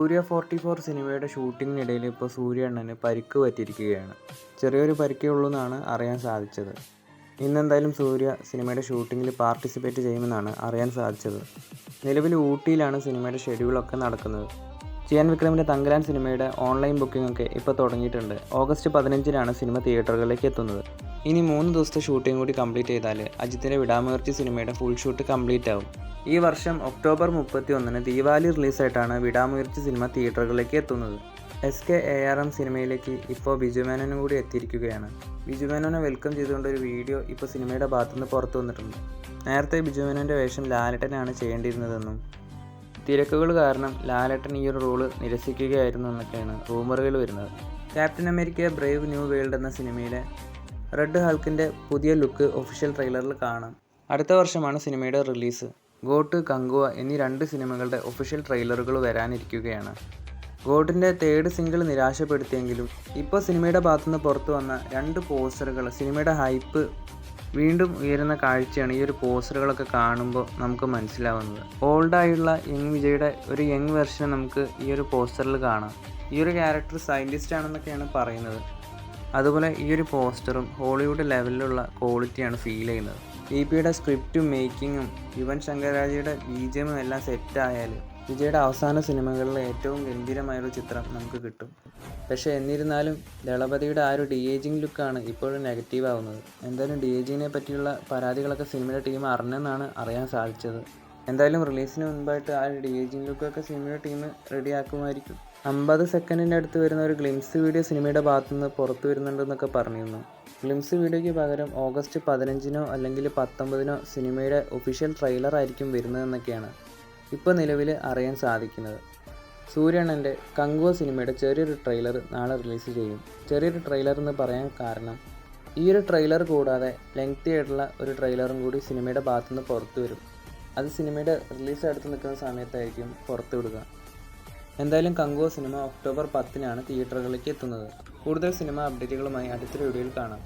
സൂര്യ 44 സിനിമയുടെ ഷൂട്ടിങ്ങിനിടയിൽ ഇപ്പോൾ സൂര്യണ്ണന് പരിക്ക് പറ്റിയിരിക്കുകയാണ്. ചെറിയൊരു പരിക്കേ ഉള്ളൂ എന്നാണ് അറിയാൻ സാധിച്ചത്. ഇന്നെന്തായാലും സൂര്യ സിനിമയുടെ ഷൂട്ടിങ്ങിൽ പാർട്ടിസിപ്പേറ്റ് ചെയ്യുമെന്നാണ് അറിയാൻ സാധിച്ചത്. നിലവിൽ ഊട്ടിയിലാണ് സിനിമയുടെ ഷെഡ്യൂളൊക്കെ നടക്കുന്നത്. ചിയാൻ വിക്രമിൻ്റെ തങ്കലാൻ സിനിമയുടെ ഓൺലൈൻ ബുക്കിംഗ് ഇപ്പോൾ തുടങ്ങിയിട്ടുണ്ട്. ഓഗസ്റ്റ് 15-നാണ് സിനിമ തിയേറ്ററുകളിലേക്ക് എത്തുന്നത്. ഇനി 3 ദിവസത്തെ ഷൂട്ടിംഗ് കൂടി കംപ്ലീറ്റ് ചെയ്താൽ അജിത്തിൻ്റെ വിടാമുയർച്ചി സിനിമയുടെ ഫുൾ ഷൂട്ട് കംപ്ലീറ്റ് ആവും. ഈ വർഷം ഒക്ടോബർ 31-ന് ദീപാവലി റിലീസായിട്ടാണ് വിടാമുയർച്ചി സിനിമ തിയേറ്ററുകളിലേക്ക് എത്തുന്നത്. SKARM സിനിമയിലേക്ക് ഇപ്പോൾ ബിജു മേനോനും കൂടി എത്തിയിരിക്കുകയാണ്. ബിജു മേനോനെ വെൽക്കം ചെയ്തുകൊണ്ടൊരു വീഡിയോ ഇപ്പോൾ സിനിമയുടെ ഭാഗത്തുനിന്ന് പുറത്തു വന്നിട്ടുണ്ട്. നേരത്തെ ബിജു മേനോൻ്റെ വേഷം ലാലേട്ടനാണ് ചെയ്യേണ്ടിയിരുന്നതെന്നും തിരക്കുകൾ കാരണം ലാലേട്ടൻ ഈ ഒരു റോള് നിരസിക്കുകയായിരുന്നു എന്നൊക്കെയാണ് റൂമറുകൾ വരുന്നത്. Captain America Brave new world എന്ന സിനിമയിലെ റെഡ് ഹൾക്കിൻ്റെ പുതിയ ലുക്ക് ഒഫീഷ്യൽ ട്രെയിലറിൽ കാണാം. അടുത്ത വർഷമാണ് സിനിമയുടെ റിലീസ്. ഗോട്ട്, കങ്കുവ എന്നീ 2 സിനിമകളുടെ ഒഫീഷ്യൽ ട്രെയിലറുകൾ വരാനിരിക്കുകയാണ്. ഗോട്ടിൻ്റെ 3rd സിംഗിൾ നിരാശപ്പെടുത്തിയെങ്കിലും ഇപ്പോൾ സിനിമയുടെ ഭാഗത്തുനിന്ന് പുറത്തു വന്ന 2 പോസ്റ്ററുകൾ സിനിമയുടെ ഹൈപ്പ് വീണ്ടും ഉയരുന്ന കാഴ്ചയാണ് ഈ ഒരു പോസ്റ്ററുകളൊക്കെ കാണുമ്പോൾ നമുക്ക് മനസ്സിലാവുന്നത്. ഓൾഡായുള്ള യങ് വിജയുടെ ഒരു യങ് വെർഷൻ നമുക്ക് ഈ ഒരു പോസ്റ്ററിൽ കാണാം. ഈ ഒരു ക്യാരക്ടർ സയൻറ്റിസ്റ്റ് ആണെന്നൊക്കെയാണ് പറയുന്നത്. അതുപോലെ ഈ ഒരു പോസ്റ്ററും ഹോളിവുഡ് ലെവലിലുള്ള ക്വാളിറ്റിയാണ് ഫീൽ ചെയ്യുന്നത്. യുടെ സ്ക്രിപ്റ്റും മേക്കിങ്ങും യുവൻ ശങ്കർ രാജയുടെ BGM എല്ലാം സെറ്റായാൽ വിജയുടെ അവസാന സിനിമകളിൽ ഏറ്റവും ഗംഭീരമായൊരു ചിത്രം നമുക്ക് കിട്ടും. പക്ഷേ എന്നിരുന്നാലും ദളപതിയുടെ ആ ഒരു DAGing ലുക്കാണ് ഇപ്പോഴും നെഗറ്റീവ് ആവുന്നത്. എന്തായാലും DAGിങ്ങിനെ പറ്റിയുള്ള പരാതികളൊക്കെ സിനിമയുടെ ടീം അറിഞ്ഞെന്നാണ് അറിയാൻ സാധിച്ചത്. എന്തായാലും റിലീസിന് മുൻപായിട്ട് ആ DAGing ലുക്കൊക്കെ സിനിമയുടെ ടീം റെഡിയാക്കുമായിരിക്കും. 50 സെക്കൻഡിൻ്റെ അടുത്ത് വരുന്ന ഒരു ഗ്ലിംസ് വീഡിയോ സിനിമയുടെ ഭാഗത്തുനിന്ന് പുറത്തു വരുന്നുണ്ടെന്നൊക്കെ പറഞ്ഞിരുന്നു. ഗ്ലിംസ് വീഡിയോയ്ക്ക് പകരം ഓഗസ്റ്റ് 15-നോ അല്ലെങ്കിൽ 19-നോ സിനിമയുടെ ഒഫീഷ്യൽ ട്രെയിലർ ആയിരിക്കും വരുന്നതെന്നൊക്കെയാണ് ഇപ്പോൾ നിലവിൽ അറിയാൻ സാധിക്കുന്നത്. സൂര്യണ്ണൻ്റെ കങ്കുവ സിനിമയുടെ ചെറിയൊരു ട്രെയിലർ നാളെ റിലീസ് ചെയ്യും. ചെറിയൊരു ട്രെയിലർ എന്ന് പറയാൻ കാരണം ഈ ഒരു ട്രെയിലർ കൂടാതെ ലെങ്തി ആയിട്ടുള്ള ഒരു ട്രെയിലറും കൂടി സിനിമയുടെ ഭാഗത്തുനിന്ന് പുറത്തു വരും. അത് സിനിമയുടെ റിലീസ് അടുത്ത് നിൽക്കുന്ന സമയത്തായിരിക്കും പുറത്തു വിടുക. എന്തായാലും കങ്കുവ സിനിമ ഒക്ടോബർ 10-നാണ് തിയേറ്ററുകളിലേക്ക് എത്തുന്നത്. കൂടുതൽ സിനിമ അപ്ഡേറ്റുകളുമായി അടുത്തൊരു വീഡിയോയിൽ കാണാം.